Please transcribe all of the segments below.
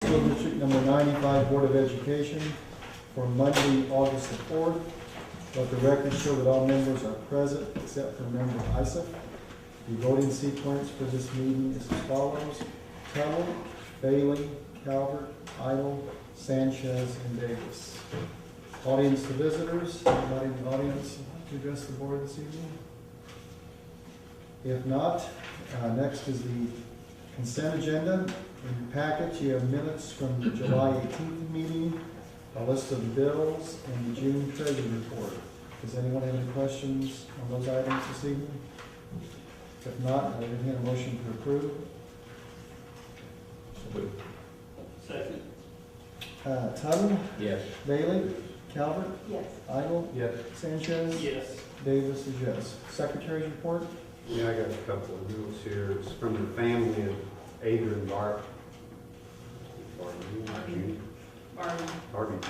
School District Number 95 Board of Education for Monday, August the 4th. Let the record show that all members are present except for member Isaac. The voting sequence for this meeting is as follows: Tuttle, Bailey, Calvert, Idle, Sanchez, and Davis. Audience to visitors, anybody in the audience to address the board this evening? If not, next is the consent agenda. In your packet, you have minutes from the July 18th meeting, a list of bills, and the June treasury report. Does anyone have any questions on those items this evening? If not, I would entertain a motion to approve. Second. Tuttle, Yes. Bailey, Calvert, Yes. Idle, Yes. Sanchez, Yes. Davis is yes. Secretary's report. Yeah, I got a couple of notes here. It's from the family of Adrian Barbie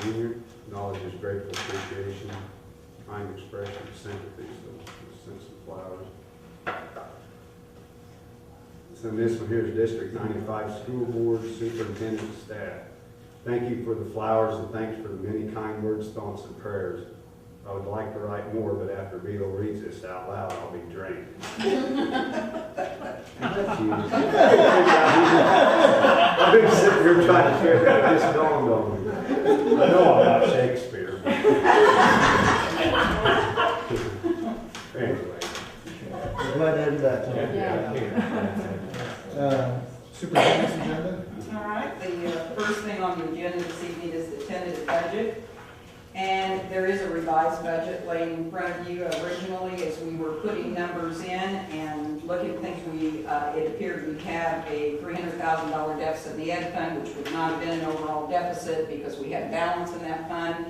Jr. Acknowledges grateful appreciation, kind expression of sympathy, so send some flowers. So this one here is District 95 School Board Superintendent and Staff. Thank you for the flowers and thanks for the many kind words, thoughts, and prayers. I would like to write more, but after Beto reads this out loud, I'll be drained. I've been sitting here trying to figure out this dawned on me. I know I'm not Shakespeare. Anyway. We're glad to have that. Superintendent's agenda. All right, the first thing on the agenda this evening is the tentative budget. And there is a revised budget laying in front of you. Originally, as we were putting numbers in and looking at things, it appeared we have a $300,000 deficit in the ed fund, which would not have been an overall deficit because we had balance in that fund.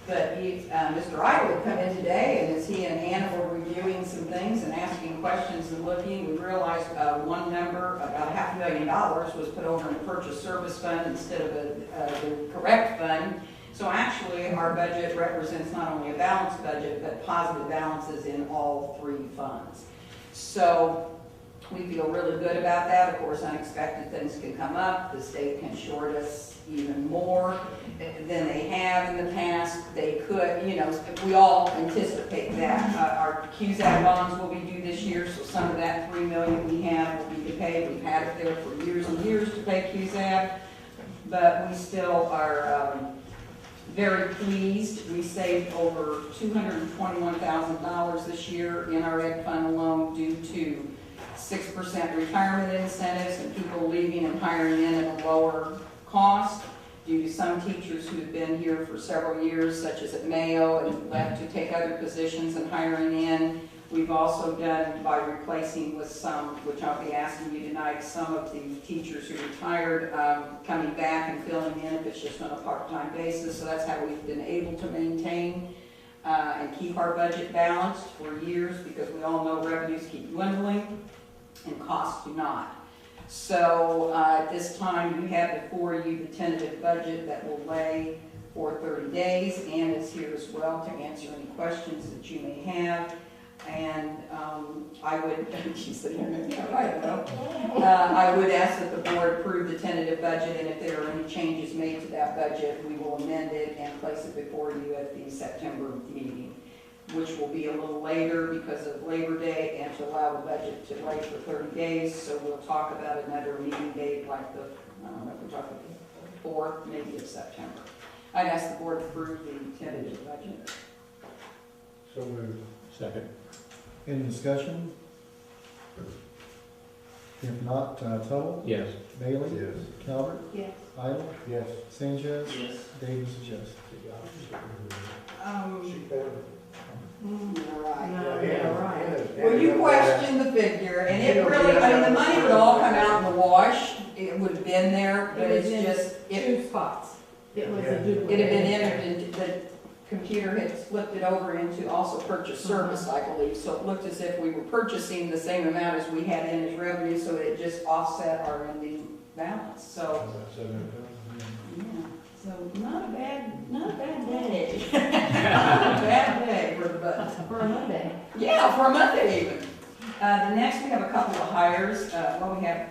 But Mr. Idle had come in today, and as he and Anna were reviewing some things and asking questions and looking, we realized one number, about $500,000, was put over in a purchase service fund instead of the correct fund. So actually, our budget represents not only a balanced budget, but positive balances in all three funds. So we feel really good about that. Of course, unexpected things can come up. The state can short us even more than they have in the past. They could, we all anticipate that. Our QZAC bonds will be due this year, so some of that $3 million we have will be to pay. We've had it there for years and years to pay QZAC, but we still are very pleased. We saved over $221,000 this year in our ed fund alone due to 6% retirement incentives and people leaving and hiring in at a lower cost, due to some teachers who have been here for several years, such as at Mayo, and left to take other positions and hiring in. We've also done, by replacing with some, which I'll be asking you tonight, some of the teachers who retired coming back and filling in if it's just on a part-time basis. So that's how we've been able to maintain and keep our budget balanced for years, because we all know revenues keep dwindling and costs do not. So at this time, you have before you the tentative budget that will lay for 30 days. Ann is here as well to answer any questions that you may have. And I would, she said, I would ask that the board approve the tentative budget, and if there are any changes made to that budget, we will amend it and place it before you at the September meeting, which will be a little later because of Labor Day and to allow the budget to lay for 30 days. So we'll talk about another meeting date like the, I don't know if we're talking the 4th, maybe of September. I'd ask the board to approve the tentative budget. So moved. Second. Any discussion? If not, Tuttle, Yes. Bailey, Yes. Calvert, Yes. Idle, Yes. Sanchez, Yes. Davis is yes. Right. Well, you question the figure, and it really, the money would all come out in the wash. It would have been there, but it's just, Two spots. It was a duplicate. it had been entered into, the computer had flipped it over into also purchase service, I believe. So it looked as if we were purchasing the same amount as we had in as revenue, so it just offset our ending balance. So, yeah, so not a bad day. Not a bad day for the budget. For a Monday. Yeah, for a Monday even. The next, we have a couple of hires. We have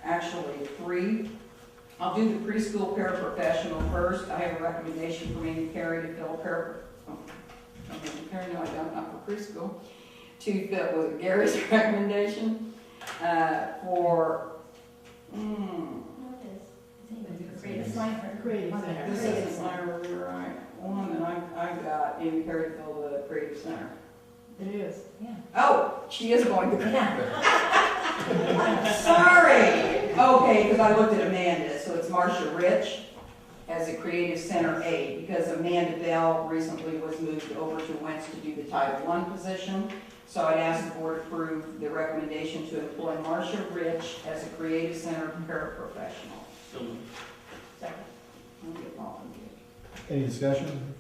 actually 3 I'll do the preschool paraprofessional first. I have a recommendation for Amy Carey to fill Carey, no, I don't, not for preschool, to fill with Gary's recommendation, for, Creative Center. this isn't my right one, and I got Amy Carey to fill the Creative Center. It is, yeah. Oh, she is going to. Sorry. Okay, because I looked at Amanda, so it's Marcia Rich as a Creative Center aide, because Amanda Bell recently was moved over to Wentz to do the Title I position. So I'd ask the board to approve the recommendation to employ Marcia Rich as a Creative Center paraprofessional. So moved. Second. I'll get all of you. Any discussion?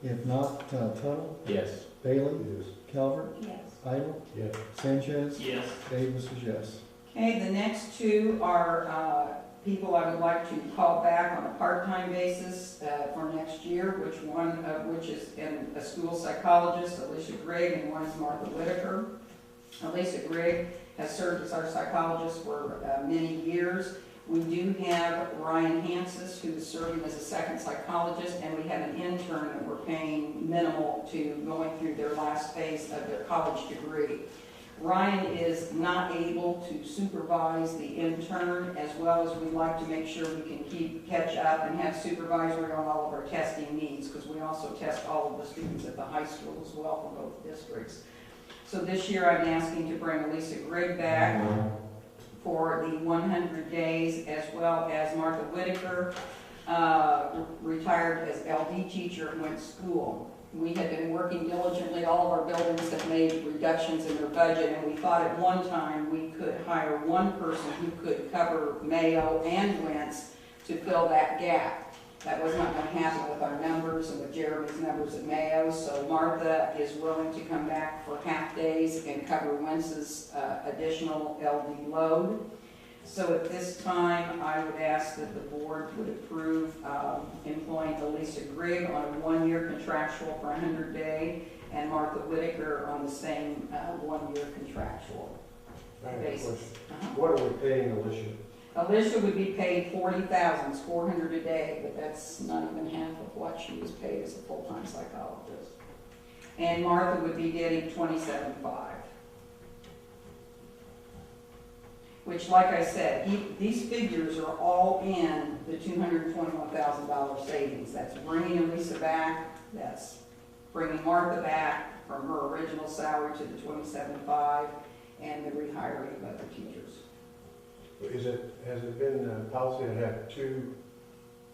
If not, Tuttle, Yes. Bailey, Yes. Calvert, Yes. Idle, Yes. Sanchez, Yes. Davis is yes. Okay, the next two are people I would like to call back on a part-time basis for next year, which is a school psychologist, Alicia Grigg, and one is Martha Whitaker. Alicia Grigg has served as our psychologist for many years. We do have Ryan Hansis, who is serving as a second psychologist, and we have an intern that we're paying minimal to going through their last phase of their college degree. Ryan is not able to supervise the intern, as well as we'd like to make sure we can catch up and have supervisory on all of our testing needs, because we also test all of the students at the high school as well for both districts. So this year I'm asking to bring Elisa Grigg back for the 100 days, as well as Martha Whitaker, retired as LD teacher at Wentz School. We have been working diligently. All of our buildings have made reductions in their budget, and we thought at one time we could hire one person who could cover Mayo and Wentz to fill that gap. That was not going to happen with our numbers and with Jeremy's numbers at Mayo, so Martha is willing to come back for half days and cover Wentz's additional LD load. So at this time, I would ask that the board would approve employing Elisa Grigg on a 1-year contractual for 100 days, and Martha Whitaker on the same 1-year contractual basis. What are we paying Alicia? Alicia would be paid $40,000, it's $400 a day, but that's not even half of what she was paid as a full-time psychologist. And Martha would be getting $27,500. Which, like I said, these figures are all in the $221,000 savings. That's bringing Elisa back, that's bringing Martha back from her original salary to the $27,500, and the rehiring of other teachers. Has it been policy to have 2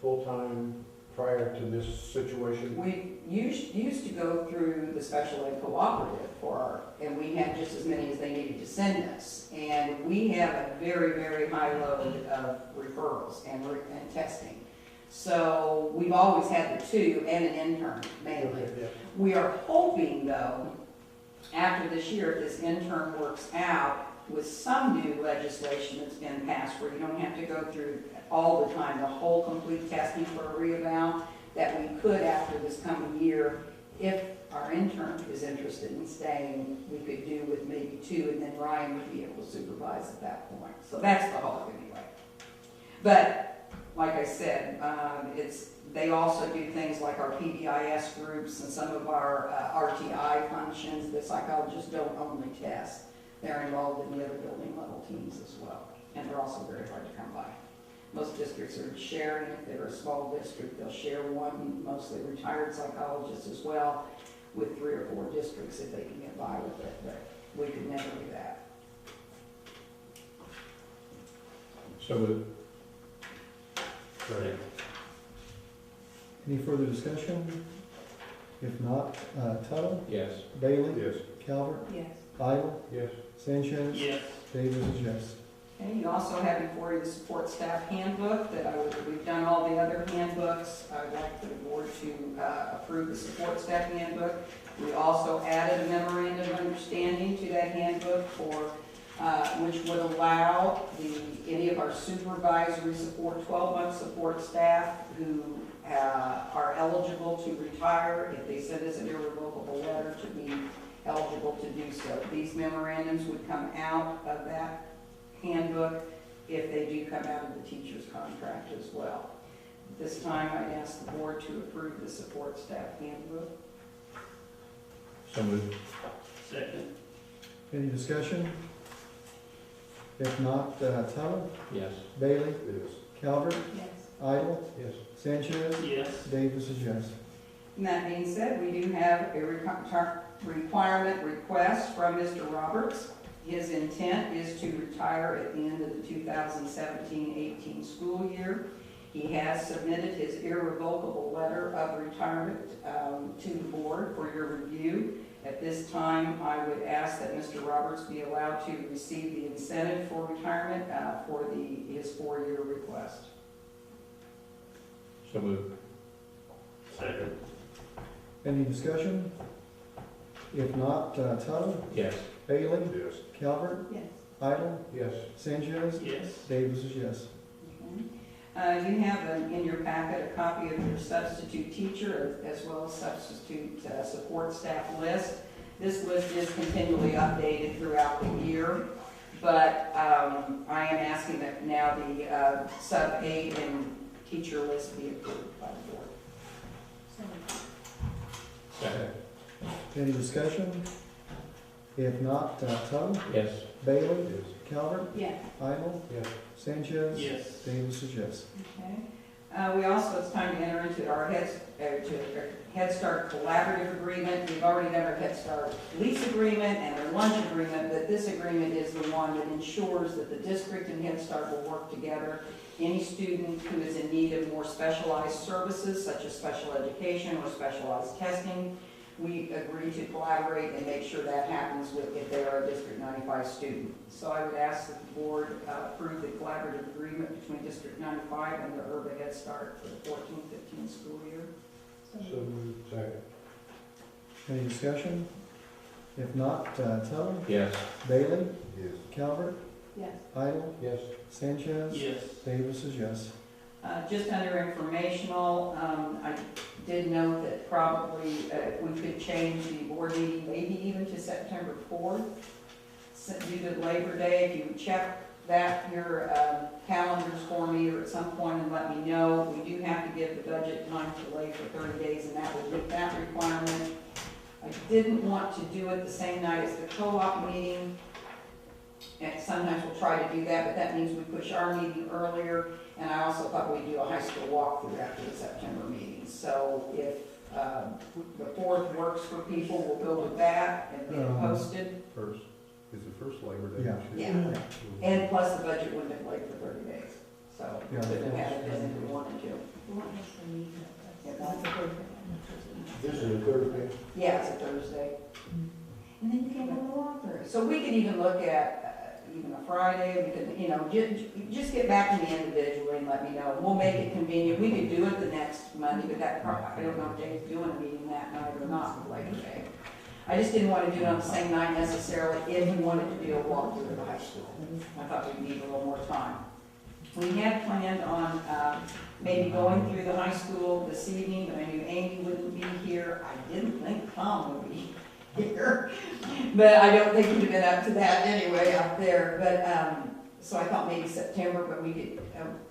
full-time prior to this situation? We used to go through the special ed cooperative and we had just as many as they needed to send us. And we have a very, very high load of referrals and testing. So we've always had the 2 and an intern mainly. Yeah. We are hoping though, after this year, if this intern works out, with some new legislation that's been passed where you don't have to go through all the time the whole complete testing for a reeval, that we could, after this coming year, if our intern is interested in staying, we could do with maybe 2, and then Ryan would be able to supervise at that point. So that's the hope anyway. But like I said, they also do things like our PBIS groups and some of our RTI functions. The psychologists don't only test. They're involved in the other building level teams as well. And they're also very hard to come by. Most districts are sharing. If they're a small district, they'll share one, mostly retired psychologists as well, with 3 or 4 districts if they can get by with it. But we could never do that. So Any further discussion? If not, Tuttle, Yes. Bailey, Yes. Calvert, Yes. Idle, yes. Sanchez, Yes. Davis is yes. Okay, you also have before you the support staff handbook we've done all the other handbooks. I'd like for the board to approve the support staff handbook. We also added a memorandum of understanding to that handbook which would allow any of our supervisory support, 12-month support staff who are eligible to retire, if they send us an irrevocable letter, to be eligible to do so. These memorandums would come out of that handbook if they do come out of the teacher's contract as well. At this time, I'd ask the board to approve the support staff handbook. So moved. Second. Any discussion? If not, Tuttle, Yes. Bailey, Yes. Calvert, Yes. Idle, Yes. Sanchez, Yes. Davis is yes. And that being said, we do have a requirement request from Mr. Roberts. His intent is to retire at the end of the 2017-18 school year. He has submitted his irrevocable letter of retirement to the board for your review. At this time, I would ask that Mr. Roberts be allowed to receive the incentive for retirement for his 4-year request. So moved. Second. Any discussion? If not, Tuttle, Yes. Bailey, Yes. Calvert, Yes. Idle, Yes. Sanchez, Yes. Davis is yes. You have in your packet a copy of your substitute teacher as well as substitute support staff list. This list is continually updated throughout the year, but I am asking that now the sub-aide and teacher list be approved by the board. So moved. Second. Any discussion? If not, Tuttle, Yes. Bailey, Yes. Calvert, Yes. Idle, Yes. Sanchez, Yes. Davis is yes. Okay. We also, it's time to enter into our Head Start collaborative agreement. We've already done our Head Start lease agreement and our lunch agreement, but this agreement is the one that ensures that the district and Head Start will work together. Any student who is in need of more specialized services, such as special education or specialized testing, we agree to collaborate and make sure that happens if they are a District 95 student. So I would ask that the board approve the collaborative agreement between District 95 and the Urban Head Start for the 14-15 school year. So So moved. moved. Second. Any discussion? If not, Tuttle, Yes. Bailey, Yes. Calvert, Yes. Idle, Yes. Sanchez, Yes. Davis is yes. Just under informational, I did note that probably if we could change the board meeting, maybe even to September 4th, due to Labor Day. If you would check that, your calendars for me or at some point and let me know. We do have to give the budget time delay for 30 days, and that would meet that requirement. I didn't want to do it the same night as the co-op meeting. And sometimes we'll try to do that, but that means we push our meeting earlier. And I also thought we'd do a high school walkthrough after the September meeting. So if the 4th works for people, we'll go with that and get it posted. First, is the first Labor Day? Yeah. this year? Yeah. And plus the budget wouldn't have played for 30 days. So we Yeah. couldn't have had it in if we wanted to. What was the meeting? Yeah, That's that's- a good thing. This is a Thursday. Yeah, it's a Thursday. And then you can go to the walkthrough. So we could even look at even a Friday, we could, just get back to me individually and let me know. We'll make it convenient. We could do it the next Monday, but I don't know if Dave's doing a meeting that night or not, like Labor Day. I just didn't want to do it on the same night necessarily if you wanted to do a walkthrough of the high school. I thought we'd need a little more time. We had planned on maybe going through the high school this evening, but I knew Amy wouldn't be here. I didn't think Tom would be here, but I don't think he'd have been up to that anyway out there. But so I thought maybe September, but we could.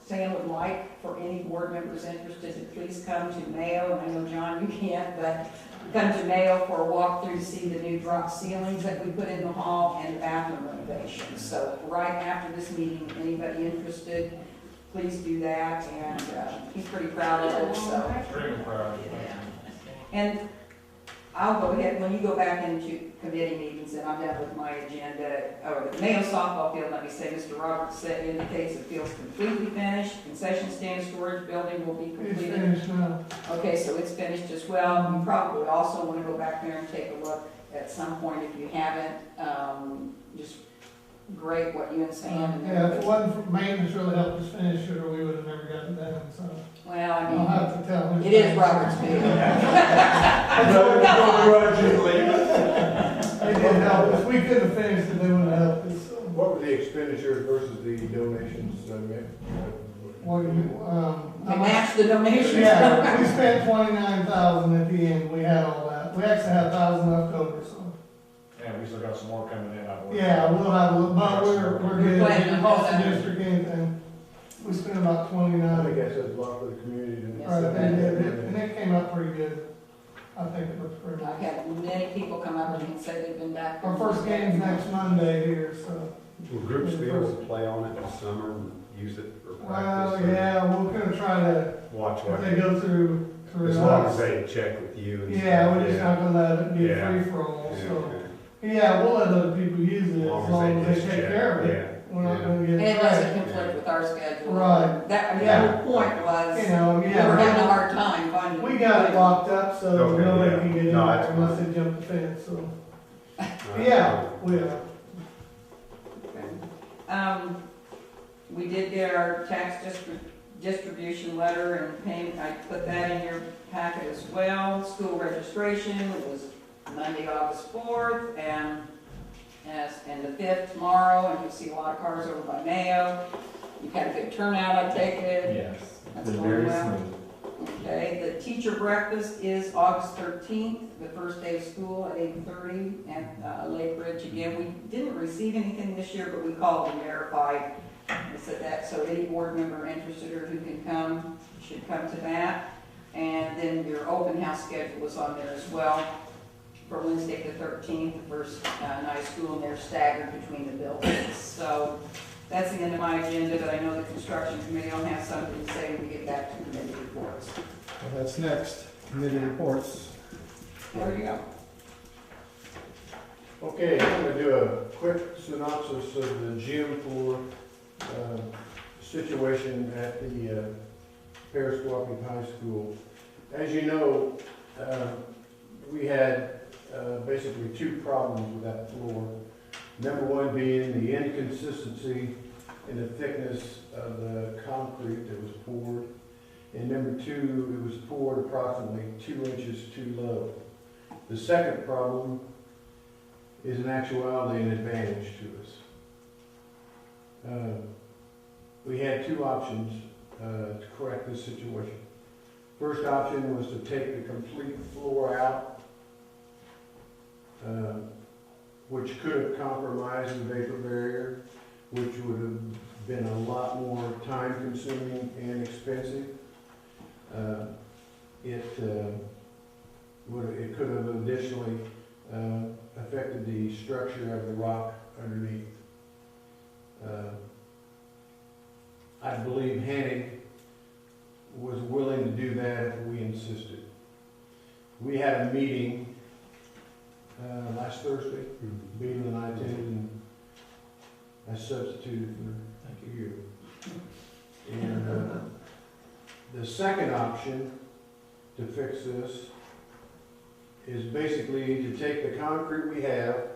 Sam would like for any board members interested to please come to Mayo. And I know John, you can't, but come to Mayo for a walkthrough to see the new drop ceilings that we put in the hall and the bathroom renovations. So right after this meeting, anybody interested, please do that. And he's pretty proud of it. So. Extremely proud. And I'll go ahead, when you go back into committee meetings, and I'm done with my agenda, or the Mayo softball field, let me say, Mr. Roberts said, indicates the field's completely finished, concession stand storage building will be completed. It's finished now. Okay, so it's finished as well. You probably also want to go back there and take a look at some point if you haven't. Just great what you and Sam and Yeah, if it everybody. wasn't for maintenance really helped us finish it, or we would have never gotten it done, so. Well, I I'll mean, have to tell him. it is Robert's field. They did help us, we couldn't have finished it, they wouldn't have helped us, so. What were the expenditures versus the donations, What do you, We matched the donations. Yeah, we spent 29,000 at the end, we had all that, we actually had 1,000 left over, so. And we still got some more coming in, I believe. Yeah, we'll have a look, but we're good, Planning it on cost the that. district anything, We spent about I 29. think that says a lot for the community. to- Yes. Right, and it came out pretty good. I think it looked pretty I've nice. had many people come up and say they've been back. Our first game's next Monday here, so. Will groups be able to play on it this summer and use it for Well, practice? or yeah, we're gonna try to, Watch if what, they go through as long as us. they check with you and stuff. Yeah, we're just not gonna let it be Yeah. free for all, Yeah, so. okay. Yeah, we'll let other people use it As as long as they just take check, care of it. yeah, We're not yeah. gonna And get it doesn't trashed. conflict with our schedule. Right. That, I mean, Yeah. the whole point was, You know, we were having a yeah, hard time finding. we got it locked up, so Okay, nobody yeah. can get in No, there that's unless fine. they jump the fence, so. Alright. Yeah, we are. We did get our tax distribution letter and payment, I put that in your packet as well. School registration was Monday, August 4th, and the 5th tomorrow, and you'll see a lot of cars over by Mayo. You've had a good turnout, I take it. Yes. That's Been going very well. smooth. Okay, the teacher breakfast is August 13th, the first day of school at 8:30 at Lake Ridge again. We didn't receive anything this year, but we called and verified. They said that, so any board member interested or who can come, should come to that. And then your open house schedule was on there as well for Wednesday the 13th, the first night of school, and they're staggered between the buildings. So that's the end of my agenda, but I know the construction committee will have something to say when we get back to committee reports. Well, that's next, committee reports. There you go. Okay, I'm gonna do a quick synopsis of the gym floor, situation at the, Paris Cooperative High School. As you know, we had, basically two problems with that floor. Number one being the inconsistency in the thickness of the concrete that was poured. And number two, it was poured approximately 2 inches too low. The second problem is in actuality an advantage to us. We had two options to correct this situation. First option was to take the complete floor out, which could have compromised the vapor barrier, which would have been a lot more time consuming and expensive. It could have additionally affected the structure of the rock underneath. I believe Hannig was willing to do that if we insisted. We had a meeting last Thursday, Beal and I attended, and I substituted for you. And the second option to fix this is basically to take the concrete we have,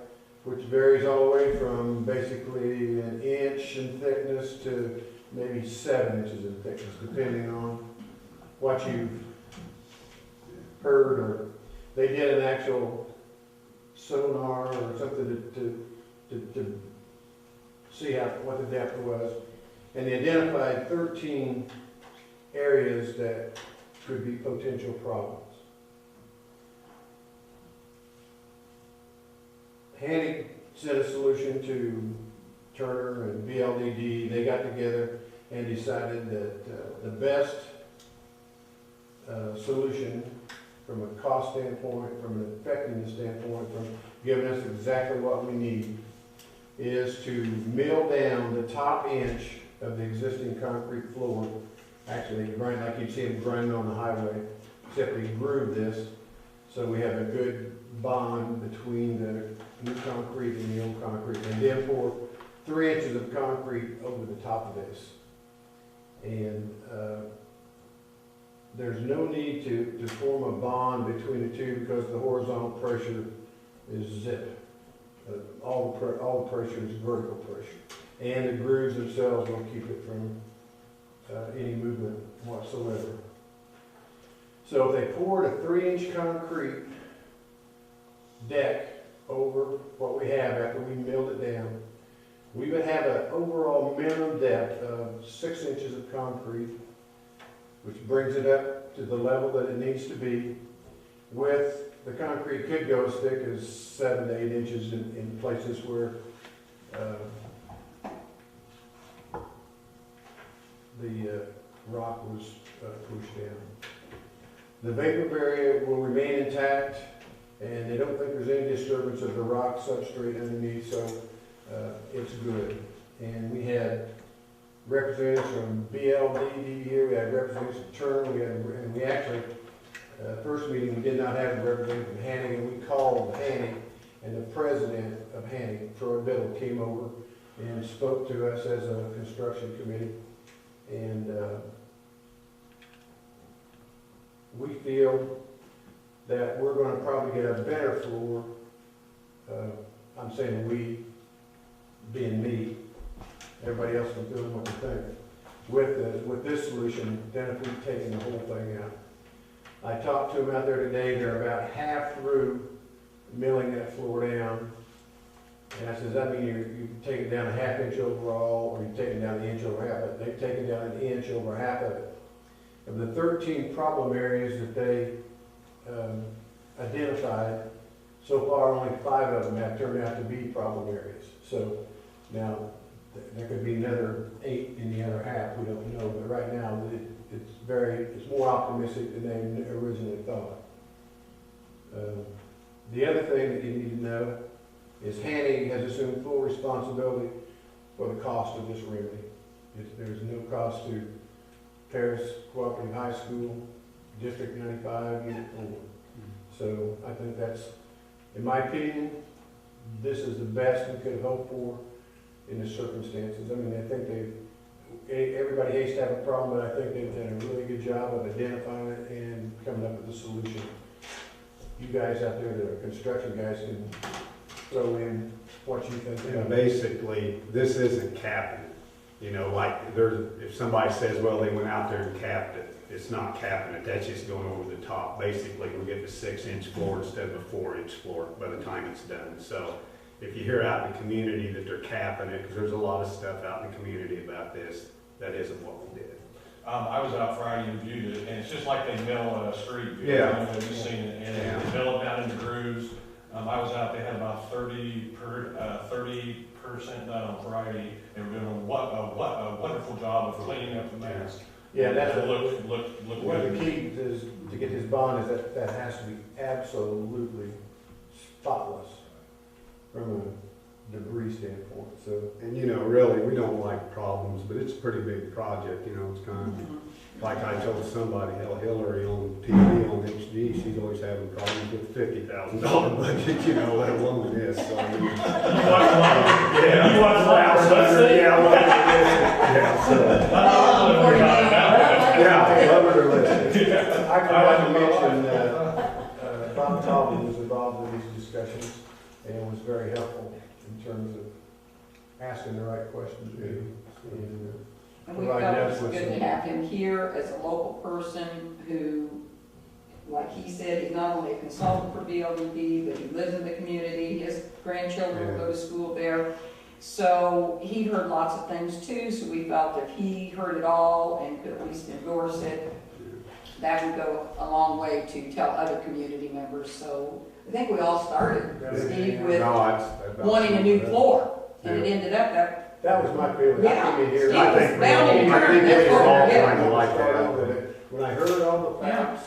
which varies all the way from basically 1 inch in thickness to maybe 7 inches in thickness, depending on what you've heard, or they did an actual sonar or something to see what the depth was, and they identified 13 areas that could be potential problems. Hannig sent a solution to Turner and BLDD. They got together and decided that the best solution from a cost standpoint, from an effectiveness standpoint, from giving us exactly what we need, is to mill down the top inch of the existing concrete floor. Actually, grind like you'd see them grinding on the highway, except we groove this so we have a good bond between the new concrete and the old concrete, and then pour 3 inches of concrete over the top of this. And there's no need to form a bond between the two because the horizontal pressure is zip. All the pressure is vertical pressure. And the grooves themselves will keep it from any movement whatsoever. So if they poured a 3-inch concrete deck over what we have after we milled it down, we would have an overall minimum depth of 6 inches of concrete, which brings it up to the level that it needs to be. With the concrete could go as thick as 7 to 8 inches in places where the rock was pushed down. The vapor barrier will remain intact, and they don't think there's any disturbance of the rock substrate underneath, so it's good. And we had representatives from BLDD here, we had representatives from Turner, and we actually, first meeting, we did not have a representative from Hanning, and we called Hanning, and the president of Hanning, Troy Biddle, came over and spoke to us as a construction committee. And we feel that we're gonna probably get a better floor. I'm saying we, being me, everybody else can feel what they think, with this solution than if we've taken the whole thing out. I talked to them out there today, they're about half through milling that floor down. And I says, that mean you take it down a half inch overall, or you take it down an inch over half of it. They've taken down an inch over half of it. Of the 13 problem areas that they identified, so far only 5 of them have turned out to be problem areas. So now, there could be another 8 in the other half, we don't know, but right now, it's more optimistic than they originally thought. The other thing that you need to know is Hanning has assumed full responsibility for the cost of this remedy. There's no cost to Paris Cooperative High School, District 95, Unit 4. So I think that's, in my opinion, this is the best we could have hoped for in the circumstances. I mean, I think everybody hates to have a problem, but I think they've done a really good job of identifying it and coming up with a solution. You guys out there that are construction guys can throw in what you think. And basically, this isn't capping it. You know, like if somebody says, well, they went out there and capped it, it's not capping it, that's just going over the top. Basically, we're getting a 6-inch floor instead of a 4-inch floor by the time it's done. So if you hear out in the community that they're capping it, because there's a lot of stuff out in the community about this, that isn't what we did. I was out Friday and viewed it, and it's just like they mill a street. Yeah. You know, you've seen it, and Yeah. they mill it down into grooves. I was out, they had about 30% done on Friday, and we're doing a wonderful job of cleaning up the mess. Yeah, that's It what looked one of good. the keys is to get this bond is that has to be absolutely spotless from a debris standpoint. So And you know, really, we don't like problems, but it's a pretty big project, you know, it's kind of, like I told somebody, Hillary on TV, on HD, she's always having problems with $50,000 budget, you know, let alone this, so I mean. Yeah, you watch the house, Yeah, yeah, so, yeah, love it or list it. I forgot to mention, Bob Talbot was involved in these discussions and was very helpful in terms of asking the right questions. And we felt it was good to have him here as a local person who, like he said, he's not only a consultant for BLDD, but he lives in the community, his grandchildren go to school there. So he heard lots of things too, so we felt if he heard it all and could at least endorse it, that would go a long way to tell other community members. So I think we all started, Steve, with wanting a new floor, and it ended up That was my feeling. Yeah. I came in here. Steve was bound and I think determined, they that's were what all we're getting. kind of like that. When I heard all the Yeah. facts,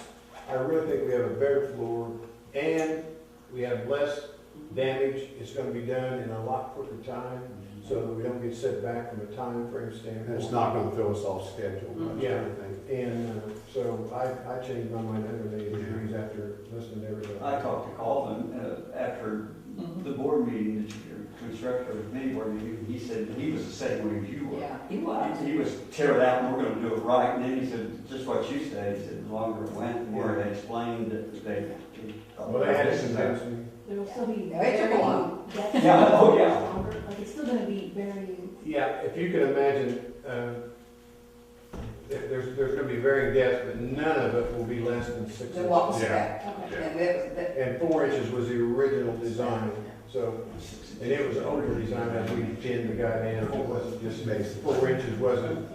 I really think we have a better floor, and we have less damage. It's gonna be done in a lot quicker time, so that we don't get set back from a time frame standpoint. And it's not gonna throw us off schedule much, Yeah. I think. And so I changed my mind 180 degrees after listening to everybody. I talked to Calvin after the board meeting, the construction committee board meeting. He said he was the same way as you were. Yeah, he was. He was tear it out and we're going to do it right. And then he said, just what you said. He said the longer it went, the more they explained that they. Well, they had to convince me. There will still be Yeah, it took a very while. definite Yeah, oh, yeah. longer, like it's still gonna be very, Yeah, if you can imagine, there's gonna be varying depths, but none of it will be less than 6 Then what was inches. that? okay. And that, And 4 inches was the original design, so, and it was over-designed as we pinned the guy in. It wasn't just, 4 inches wasn't,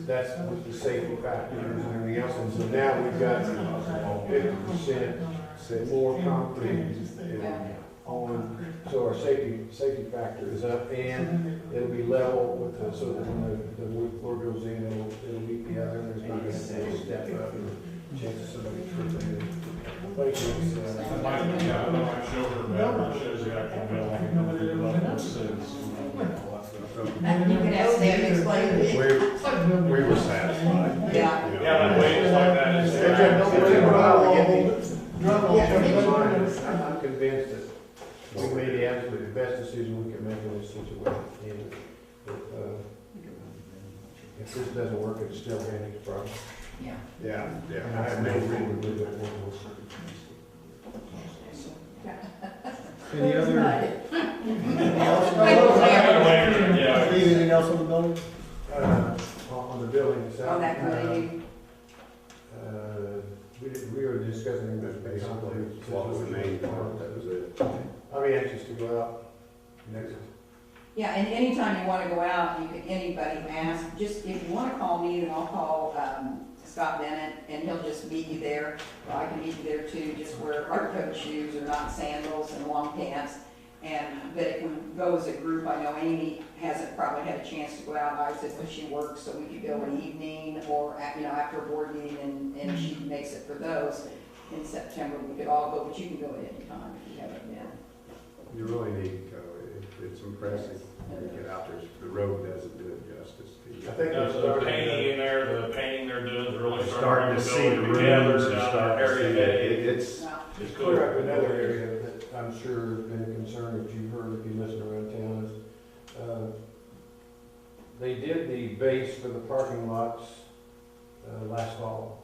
that's the safety factor and everything else. And so now we've got 50% more concrete. yeah. on, so our safety factor is up, and it'll be level with the, so that when the wood floor goes in, it'll meet the other, and there's not gonna be a step up, or chance of somebody tripping. But it's, I might, yeah, I might show her better, it shows the actual building, level six. You can ask Sam to explain it. We were satisfied. Yeah. Yeah, that way it's like that, it's. I'm convinced that we made the absolute best decision we could make in this situation. And if this doesn't work, it's still Randy's problem. Yeah. Yeah, And I have no reason to believe it won't work. Any other, Yeah. anything else on the building? On the building itself. On that committee. We were discussing this basically what was the main part, that was it. I'll be anxious to go out next. Yeah, and anytime you wanna go out, you can, anybody ask, just, if you wanna call me, then I'll call, Scott Bennett, and he'll just meet you there. Or I can meet you there too, just wear hard coat shoes or not sandals and long pants. But if we go as a group, I know Amy hasn't probably had a chance to go out, I said, when she works, so we could go an evening or, after a board meeting, and she makes it for those. In September, we could all go, but you can go at any time if you haven't been. You really need to go. It's impressive when you get out there. The road doesn't do it justice. I think There's we the started. painting in there, the painting they're doing is really Starting to see the together rooms and down starting there, to see area it. A. It's, Well, It's cool. Clear up another area that I'm sure has been a concern that you've heard if you listen around town is, they did the base for the parking lots, last fall.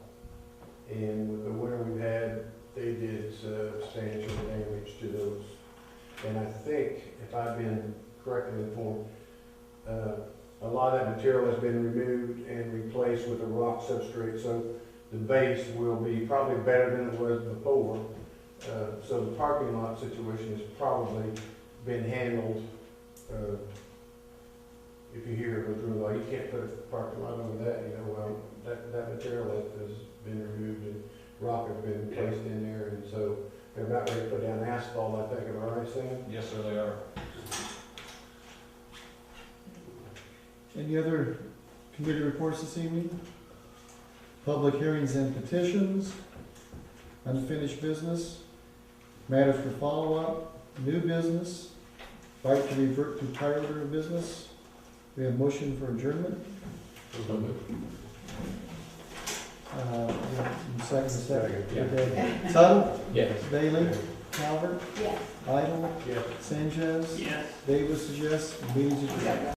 And with the winter we've had, they did substantial damage to those. And I think, if I've been correctly informed, a lot of that material has been removed and replaced with a rock substrate, so the base will be probably better than it was before. So the parking lot situation has probably been handled, if you hear it goes like, you can't put a parking lot over that, well, that material has been removed and rock has been placed in there, and so they're about ready to put down asphalt, I think, am I right, Sam? Yes, sir, they are. Any other committee reports this evening? Public hearings and petitions, unfinished business, matters for follow-up, new business, right to revert to prior order of business. We have motion for adjournment. Second. Okay. Tuttle? Yes. Bailey? Calvert? Yes. Idle? Yes. Sanchez? Yes. Davis is yes. Meeting is adjourned.